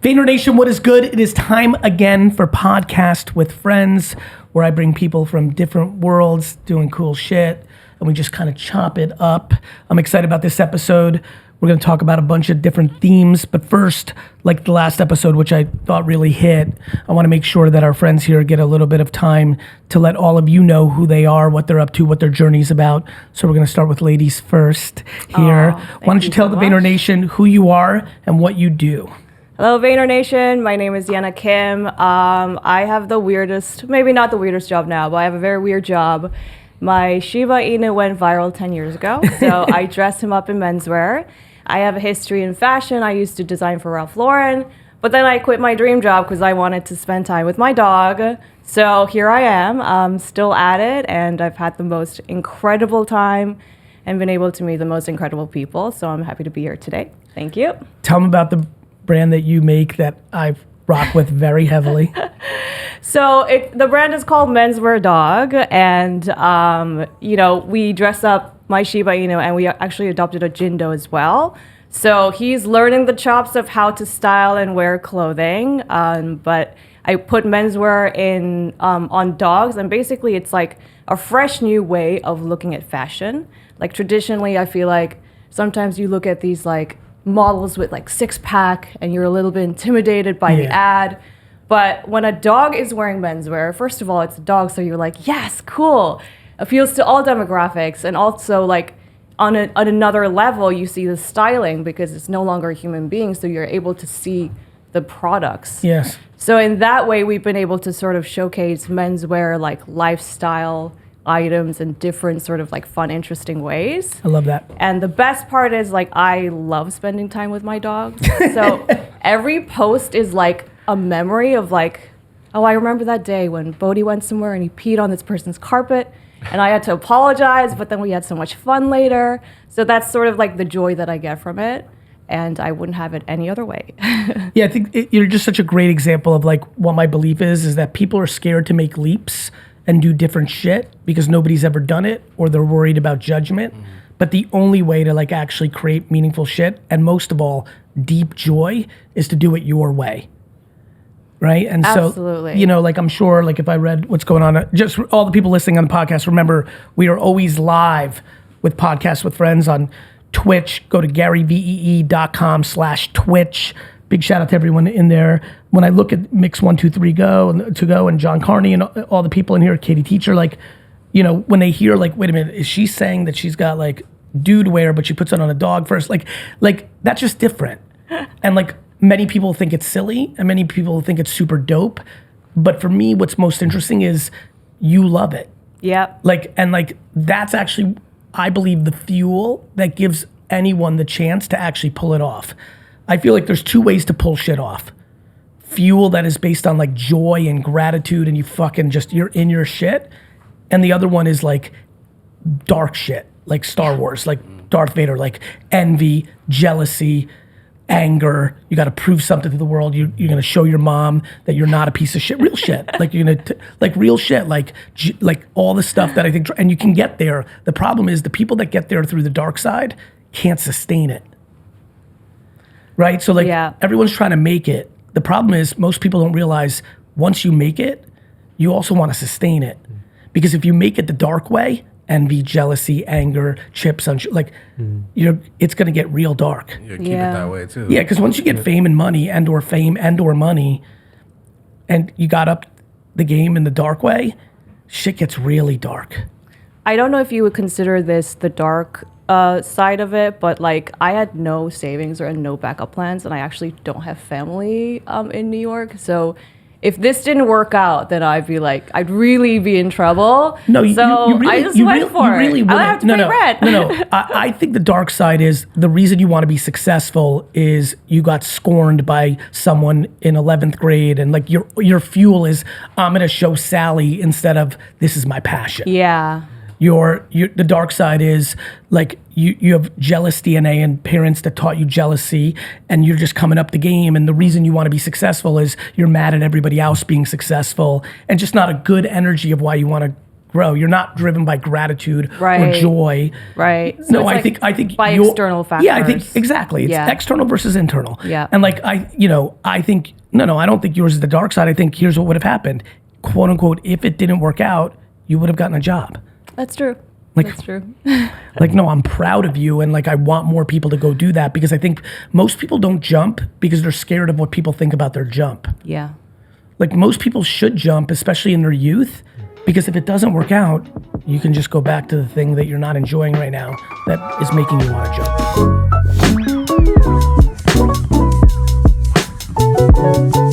Vayner Nation, what is good? It is time again for Podcast with Friends, where I bring people from different worlds doing cool shit, and we just kind of chop it up. I'm excited about this episode. We're going to talk about a bunch of different themes, but first, like the last episode, which I thought really hit, I want to make sure that our friends here get a little bit of time to let all of you know who they are, what they're up to, what their journey's about. So we're going to start with ladies first here. Why don't you tell the Vayner Nation who you are and what you do? Hello, Vayner Nation. My name is Yana Kim. I have the weirdest, maybe not the weirdest job now, but I have a very weird job. My Shiba Inu went viral 10 years ago, so I dress him up in menswear. I have a history in fashion. I used to design for Ralph Lauren, but then I quit my dream job because I wanted to spend time with my dog. So here I am, still at it, and I've had the most incredible time and been able to meet the most incredible people. So I'm happy to be here today. Thank you. Tell them about the brand that you make that I rock with very heavily. So the brand is called Menswear Dog, and we dress up my Shiba Inu, and we actually adopted a Jindo as well. So he's learning the chops of how to style and wear clothing, but I put menswear in on dogs, and basically it's like a fresh new way of looking at fashion. Like traditionally, I feel like sometimes you look at these like models with like six-pack and you're a little bit intimidated by the ad. But when a dog is wearing menswear, first of all, it's a dog, so you're like, yes, cool. Appeals to all demographics. And also like on another level, you see the styling because it's no longer a human being, so you're able to see the products. Yes. So in that way, we've been able to sort of showcase menswear like lifestyle items in different sort of like fun, interesting ways. I love that. And the best part is like I love spending time with my dogs. So every post is like a memory of like, oh, I remember that day when Bodhi went somewhere and he peed on this person's carpet and I had to apologize, but then we had so much fun later. So that's sort of like the joy that I get from it. And I wouldn't have it any other way. Yeah, I think you're just such a great example of like what my belief is that people are scared to make leaps and do different shit because nobody's ever done it or they're worried about judgment. But the only way to like actually create meaningful shit and most of all, deep joy is to do it your way. Right? And Absolutely. So, like I'm sure like if I read what's going on, just all the people listening on the podcast, remember we are always live with Podcasts with Friends on Twitch. Go to GaryVee.com/Twitch. Big shout out to everyone in there. When I look at Mix 123 Go and John Carney and all the people in here, Katie Teacher, like, when they hear like, wait a minute, is she saying that she's got like dude wear, but she puts it on a dog first? Like that's just different. And like many people think it's silly and many people think it's super dope. But for me, what's most interesting is you love it. Yeah. And that's actually, I believe, the fuel that gives anyone the chance to actually pull it off. I feel like there's two ways to pull shit off. Fuel that is based on like joy and gratitude and you fucking you're in your shit. And the other one is like dark shit, like Star Wars, like Darth Vader, like envy, jealousy, anger. You got to prove something to the world. You're going to show your mom that you're not a piece of shit. Real shit. Like you're going to, like real shit, like all the stuff that I think, and you can get there. The problem is the people that get there through the dark side can't sustain it. Right? So like everyone's trying to make it. The problem is most people don't realize once you make it, you also want to sustain it. Because if you make it the dark way, envy, jealousy, anger, chips on it's going to get real dark. Yeah, keep it that way too. Yeah, because once you get fame and money and or money and you got up the game in the dark way, shit gets really dark. I don't know if you would consider this the dark side of it, but like I had no savings or no backup plans, and I actually don't have family in New York. So if this didn't work out, then I'd really be in trouble. No, I just went for it. Really I don't have to pay rent. No. I think the dark side is the reason you want to be successful is you got scorned by someone in 11th grade, and like your fuel is I'm gonna show Sally instead of this is my passion. Yeah. The dark side is like you have jealous DNA and parents that taught you jealousy and you're just coming up the game, and the reason you want to be successful is you're mad at everybody else being successful and just not a good energy of why you want to grow. You're not driven by gratitude or Right. joy. Right. So No, it's I like think by you're- external factors. Yeah, I think exactly. It's Yeah. external versus internal. Yeah. And like I think no, I don't think yours is the dark side. I think here's what would have happened, quote unquote. If it didn't work out, you would have gotten a job. That's true. Like- That's true. Like, no, I'm proud of you, and like I want more people to go do that because I think most people don't jump because they're scared of what people think about their jump. Yeah. Like most people should jump, especially in their youth, because if it doesn't work out, you can just go back to the thing that you're not enjoying right now that is making you want to jump.